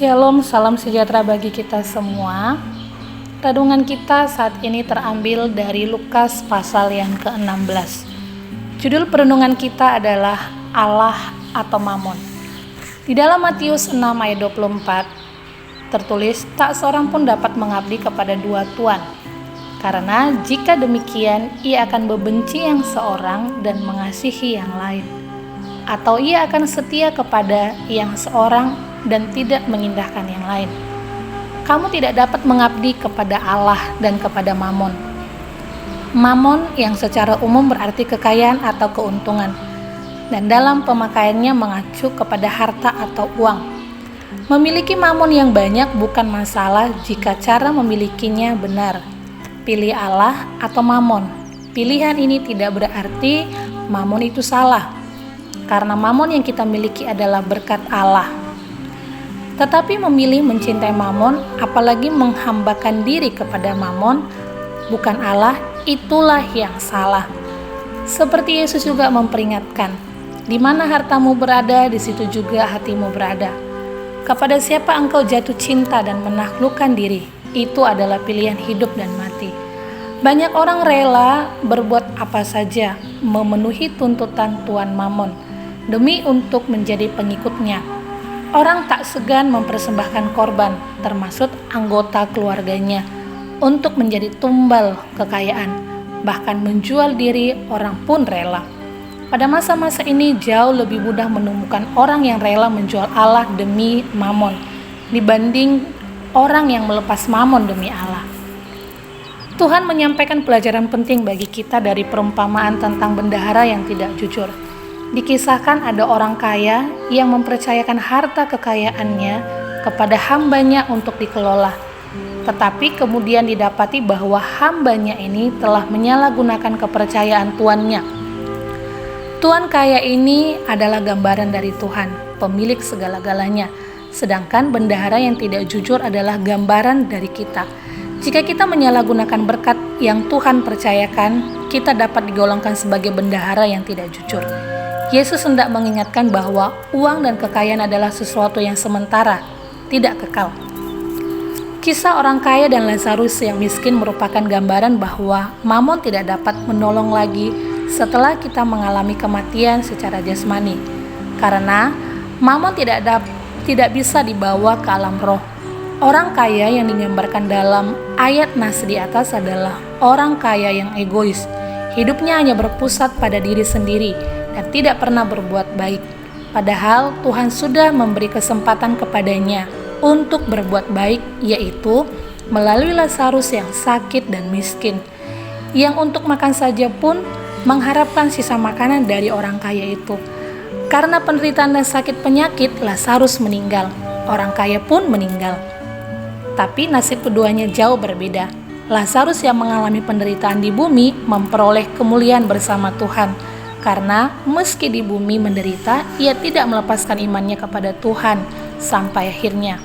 Shalom, salam sejahtera bagi kita semua. Renungan kita saat ini terambil dari Lukas pasal yang ke-16. Judul perenungan kita adalah Allah atau Mamon. Di dalam Matius 6 ayat 24 tertulis, tak seorang pun dapat mengabdi kepada dua tuan. Karena jika demikian, ia akan membenci yang seorang dan mengasihi yang lain. Atau ia akan setia kepada yang seorang dan tidak mengindahkan yang lain. Kamu tidak dapat mengabdi kepada Allah dan kepada Mamon. Mamon yang secara umum berarti kekayaan atau keuntungan, dan dalam pemakaiannya mengacu kepada harta atau uang. Memiliki mamon yang banyak bukan masalah jika cara memilikinya benar. Pilih Allah atau mamon. Pilihan ini tidak berarti mamon itu salah, karena mamon yang kita miliki adalah berkat Allah. Tetapi memilih mencintai mamon, apalagi menghambakan diri kepada mamon, bukan Allah, itulah yang salah. Seperti Yesus juga memperingatkan, di mana hartamu berada, di situ juga hatimu berada. Kepada siapa engkau jatuh cinta dan menaklukkan diri, itu adalah pilihan hidup dan mati. Banyak orang rela berbuat apa saja, memenuhi tuntutan tuan mamon, demi untuk menjadi pengikutnya. Orang tak segan mempersembahkan korban, termasuk anggota keluarganya, untuk menjadi tumbal kekayaan, bahkan menjual diri orang pun rela. Pada masa-masa ini jauh lebih mudah menemukan orang yang rela menjual Allah demi mamon, dibanding orang yang melepas mamon demi Allah. Tuhan menyampaikan pelajaran penting bagi kita dari perumpamaan tentang bendahara yang tidak jujur. Dikisahkan ada orang kaya yang mempercayakan harta kekayaannya kepada hambanya untuk dikelola. Tetapi kemudian didapati bahwa hambanya ini telah menyalahgunakan kepercayaan tuannya. Tuan kaya ini adalah gambaran dari Tuhan, pemilik segala-galanya. Sedangkan bendahara yang tidak jujur adalah gambaran dari kita. Jika kita menyalahgunakan berkat yang Tuhan percayakan, kita dapat digolongkan sebagai bendahara yang tidak jujur. Yesus hendak mengingatkan bahwa uang dan kekayaan adalah sesuatu yang sementara, tidak kekal. Kisah orang kaya dan Lazarus yang miskin merupakan gambaran bahwa mamon tidak dapat menolong lagi setelah kita mengalami kematian secara jasmani, karena mamon tidak bisa dibawa ke alam roh. Orang kaya yang digambarkan dalam ayat nas di atas adalah orang kaya yang egois. Hidupnya hanya berpusat pada diri sendiri dan tidak pernah berbuat baik. Padahal Tuhan sudah memberi kesempatan kepadanya untuk berbuat baik, yaitu melalui Lazarus yang sakit dan miskin, yang untuk makan saja pun mengharapkan sisa makanan dari orang kaya itu. Karena penderitaan dan sakit penyakit, Lazarus meninggal. Orang kaya pun meninggal. Tapi nasib keduanya jauh berbeda. Lazarus yang mengalami penderitaan di bumi memperoleh kemuliaan bersama Tuhan, karena meski di bumi menderita, ia tidak melepaskan imannya kepada Tuhan sampai akhirnya.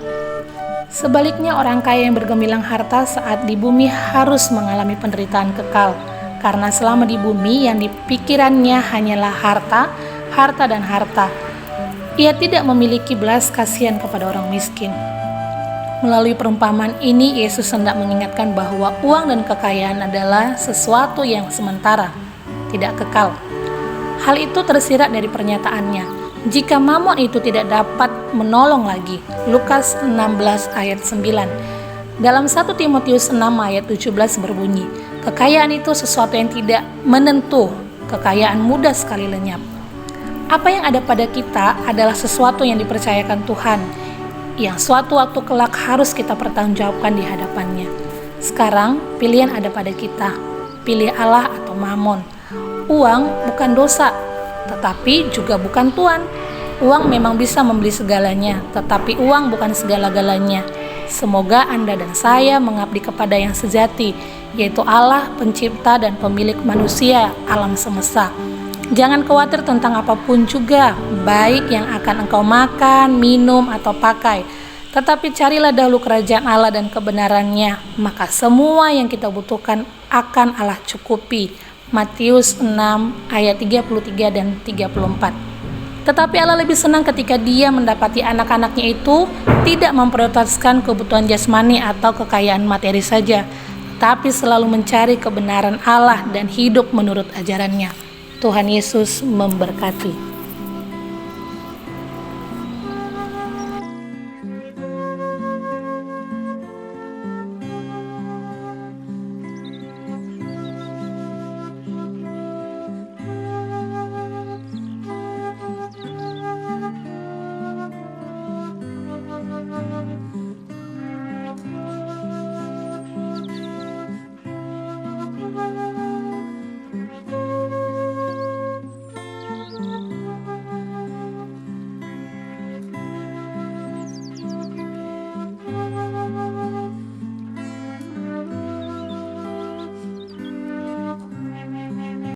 Sebaliknya, orang kaya yang bergemilang harta saat di bumi harus mengalami penderitaan kekal, karena selama di bumi yang dipikirannya hanyalah harta, harta dan harta. Ia tidak memiliki belas kasihan kepada orang miskin. Melalui perumpamaan ini, Yesus hendak mengingatkan bahwa uang dan kekayaan adalah sesuatu yang sementara, tidak kekal. Hal itu tersirat dari pernyataannya, jika mamon itu tidak dapat menolong lagi. Lukas 16 ayat 9. Dalam 1 Timotius 6 ayat 17 berbunyi, kekayaan itu sesuatu yang tidak menentu, kekayaan mudah sekali lenyap. Apa yang ada pada kita adalah sesuatu yang dipercayakan Tuhan, yang suatu waktu kelak harus kita pertanggungjawabkan di hadapannya. Sekarang pilihan ada pada kita, pilih Allah atau mamon. Uang bukan dosa, tetapi juga bukan tuan. Uang memang bisa membeli segalanya, tetapi uang bukan segala-galanya. Semoga Anda dan saya mengabdi kepada yang sejati, yaitu Allah, pencipta dan pemilik manusia, alam semesta. Jangan khawatir tentang apapun juga, baik yang akan engkau makan, minum, atau pakai. Tetapi carilah dahulu kerajaan Allah dan kebenarannya, maka semua yang kita butuhkan akan Allah cukupi. Matius 6 ayat 33 dan 34. Tetapi Allah lebih senang ketika Dia mendapati anak-anaknya itu tidak memprioritaskan kebutuhan jasmani atau kekayaan materi saja, tapi selalu mencari kebenaran Allah dan hidup menurut ajarannya. Tuhan Yesus memberkati.